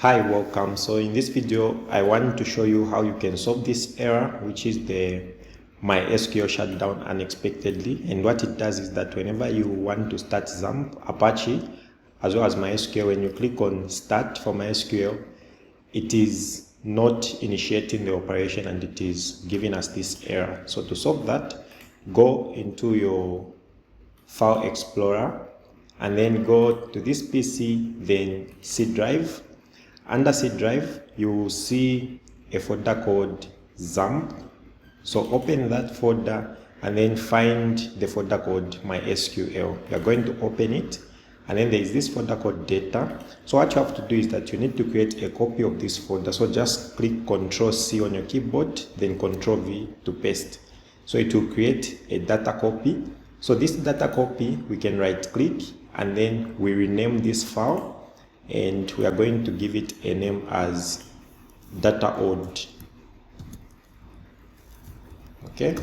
Hi, welcome. So in this video, I want to show you how you can solve this error, which is the MySQL shutdown unexpectedly. And what it does is that whenever you want to start XAMPP, Apache, as well as MySQL, when you click on start for MySQL, it is not initiating the operation and it is giving us this error. So to solve that, go into your File Explorer and then go to this PC, then C drive. Under C drive, you will see a folder called XAMPP. So open that folder and then find the folder called MySQL. You are going to open it, and then there is this folder called data. So what you have to do is that you need to create a copy of this folder. So just click Ctrl C on your keyboard, then Ctrl V to paste. So it will create a data copy. So this data copy, we can right click and then we rename this file, and we are going to give it a name as data.od. Okay,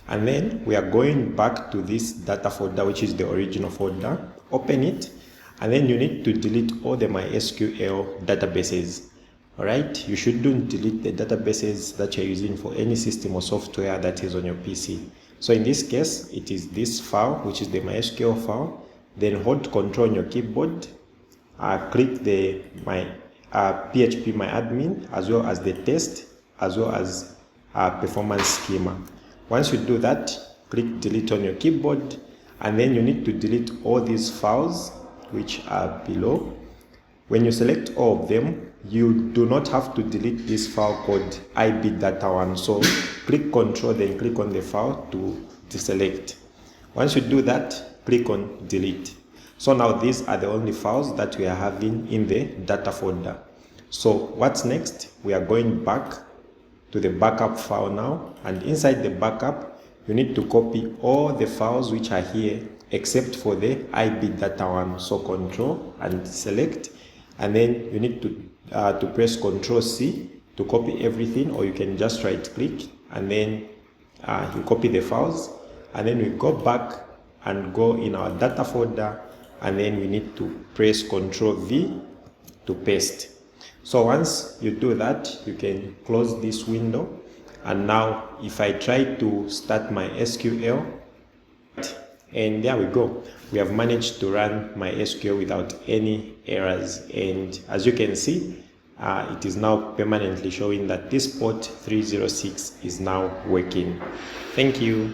and then we are going back to this data folder, which is the original folder. Open it, and then you need to delete all the MySQL databases. All right, you shouldn't delete the databases that you're using for any system or software that is on your PC. So in this case, it is this file, which is the MySQL file. Then hold Control on your keyboard. Click the PHP myadmin, as well as the test, as well as performance schema. Once you do that, click delete on your keyboard, and then you need to delete all these files which are below. When you select all of them, you do not have to delete this file called ibdata1. So click Control, then click on the file to deselect. Once you do that, click on delete. So now these are the only files that we are having in the data folder. So what's next? We are going back to the backup file now, and inside the backup, you need to copy all the files which are here except for the ibdata1. So Control and select, and then you need to press Control C to copy everything, or you can just right click and then you copy the files, and then we go back and go in our data folder, and then we need to press Ctrl V to paste. So once you do that, you can close this window, and now if I try to start my SQL, and there we go, we have managed to run my SQL without any errors. And as you can see, it is now permanently showing that this port 306 is now working. Thank you.